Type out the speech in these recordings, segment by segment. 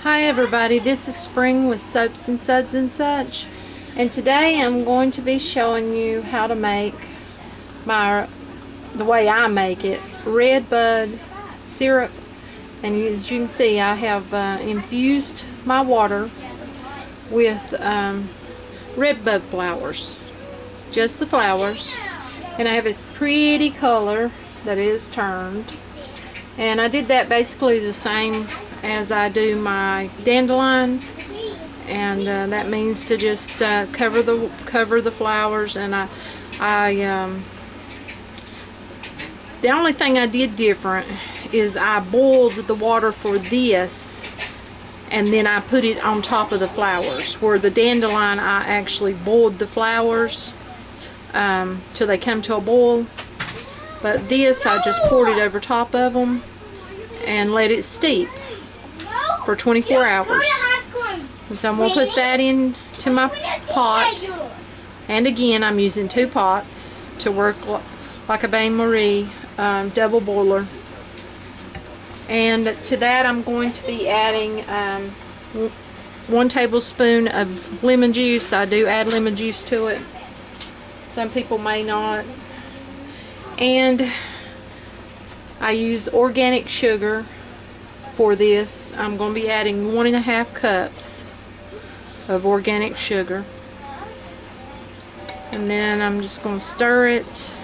Hi everybody, this is Spring with Soaps and Suds and such, and today I'm going to be showing you how to make the way I make it, red bud syrup. And as you can see, I have infused my water with red bud flowers, just the flowers, and I have this pretty color that is turned. And I did that basically the same as I do my dandelion, and that means to just cover the flowers. And the only thing I did different is I boiled the water for this, and then I put it on top of the flowers. Where the dandelion, I actually boiled the flowers till they come to a boil. But this, I just poured it over top of them and let it steep for 24 hours. And so I'm going to put that into my pot. And again, I'm using 2 pots to work like a bain-marie double boiler. And to that, I'm going to be adding 1 tablespoon of lemon juice. I do add lemon juice to it. Some people may not. And I use organic sugar for this. I'm going to be adding 1.5 cups of organic sugar. And then I'm just going to stir it.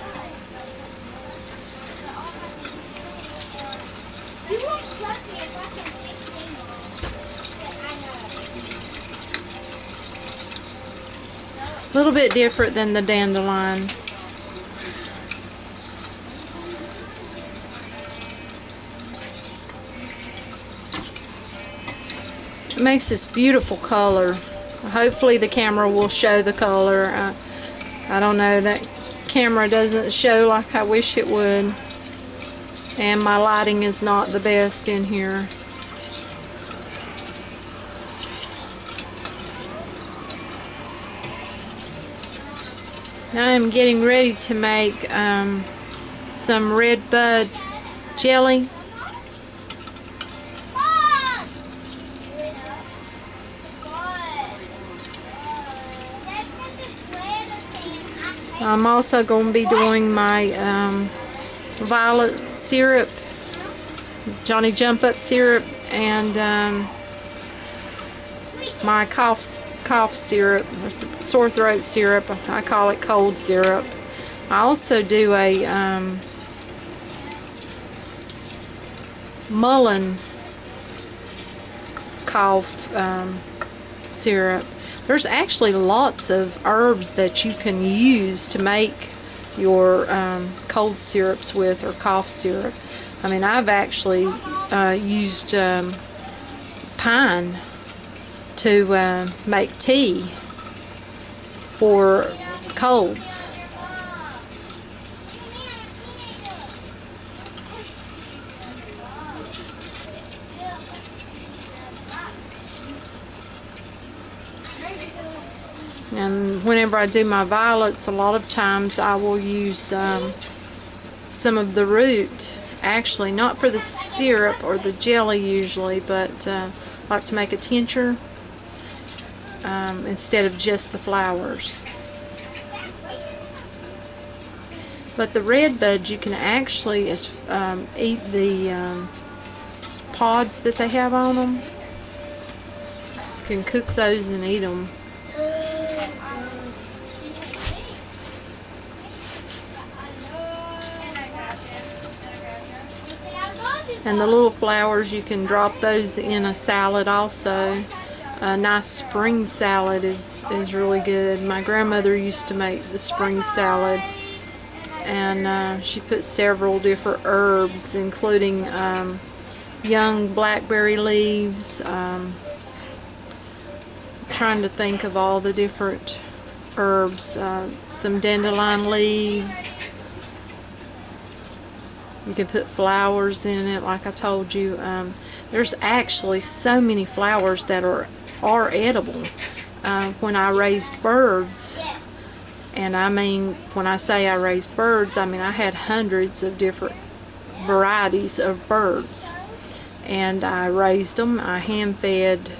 A little bit different than the dandelion. It makes this beautiful color. Hopefully the camera will show the color. I don't know, that camera doesn't show like I wish it would, and my lighting is not the best in here. Now I'm getting ready to make some red bud jelly. I'm also going to be doing my violet syrup, Johnny Jump Up syrup, and my cough syrup, or sore throat syrup. I call it cold syrup. I also do a mullein cough syrup. There's actually lots of herbs that you can use to make your cold syrups with, or cough syrup. I mean, I've actually used pine to make tea for colds. And whenever I do my violets, a lot of times I will use some of the root, actually not for the syrup or the jelly usually, but I like to make a tincture instead of just the flowers. But the red buds, you can actually eat the pods that they have on them. You can cook those and eat them. And the little flowers, you can drop those in a salad also. A nice spring salad is really good. My grandmother used to make the spring salad, and she put several different herbs, including young blackberry leaves. Trying to think of all the different herbs. Some dandelion leaves. You can put flowers in it, like I told you. There's actually so many flowers that are edible. When I raised birds, and I mean, when I say I raised birds, I mean I had hundreds of different varieties of birds. and I raised them. I hand fed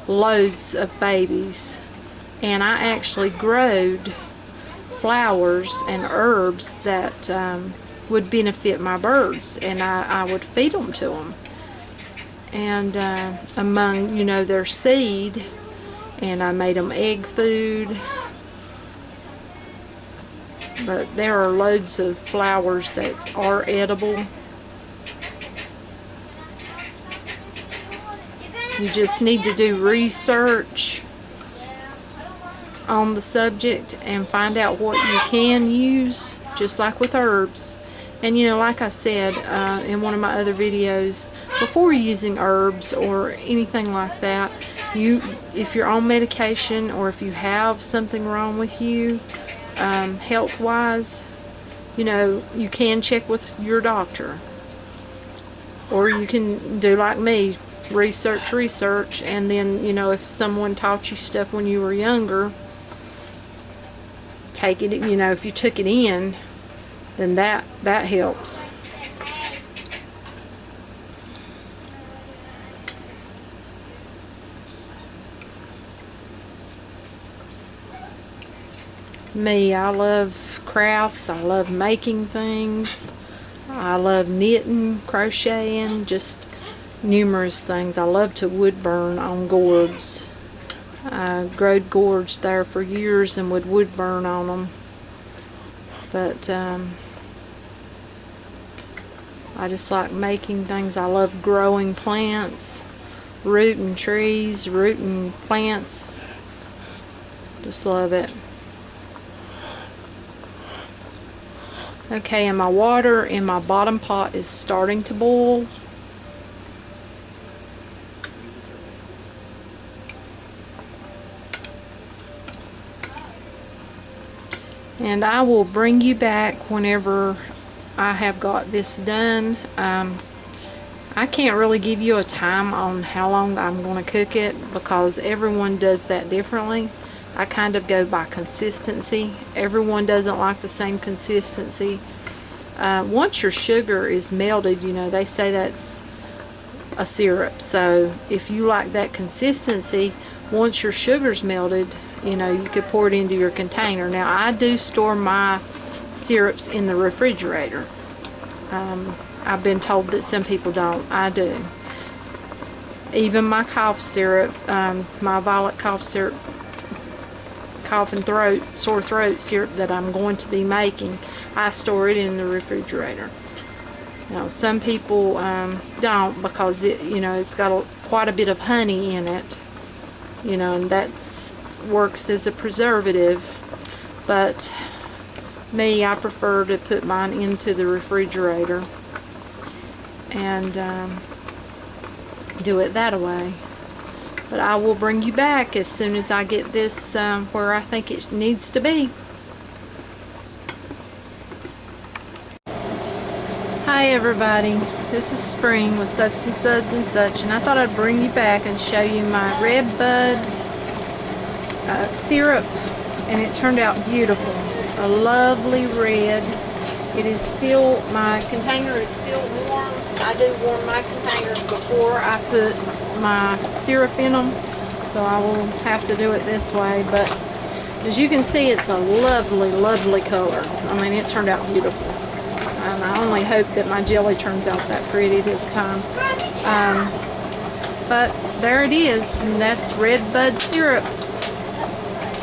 loads of babies, and I actually growed flowers and herbs that would benefit my birds, and I would feed them to them. And among, you know, their seed, and I made them egg food. But there are loads of flowers that are edible. You just need to do research on the subject and find out what you can use, just like with herbs. And you know, like I said in one of my other videos, before using herbs or anything like that, if you're on medication or if you have something wrong with you health-wise, you know, you can check with your doctor, or you can do like me, research, and then, you know, if someone taught you stuff when you were younger, take it, you know, if you took it in, then that helps. Me, I love crafts. I love making things. I love knitting, crocheting, just numerous things. I love to wood burn on gourds. I growed gourds there for years and would wood burn on them. But I just like making things. I love growing plants, rooting trees, rooting plants. Just love it. Okay, and my water in my bottom pot is starting to boil. And I will bring you back whenever I have got this done. I can't really give you a time on how long I'm going to cook it, because everyone does that differently. I kind of go by consistency. Everyone doesn't like the same consistency. Once your sugar is melted, you know, they say that's a syrup. So if you like that consistency, once your sugar's melted, you know, you could pour it into your container. Now, I do store my syrups in the refrigerator. I've been told that some people don't. I do. Even my cough syrup, my violet cough syrup, cough and throat, sore throat syrup that I'm going to be making, I store it in the refrigerator. Now, some people don't, because it, you know, it's got quite a bit of honey in it, you know, and that's works as a preservative. But me, I prefer to put mine into the refrigerator and do it that way. But I will bring you back as soon as I get this where I think it needs to be. Hi everybody, this is Spring with Suds and Suds and Such, and I thought I'd bring you back and show you my red bud syrup, and it turned out beautiful. A lovely red. It is still, my container is still warm. I do warm my containers before I put my syrup in them, so I will have to do it this way. But as you can see, it's a lovely, lovely color. I mean, it turned out beautiful. And I only hope that my jelly turns out that pretty this time. But there it is, and that's red bud syrup.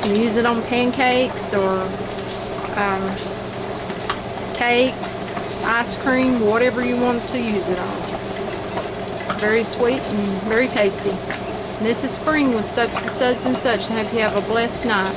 You can use it on pancakes or cakes, ice cream, whatever you want to use it on. Very sweet and very tasty. And this is Spring with Suds and Such, and I hope you have a blessed night.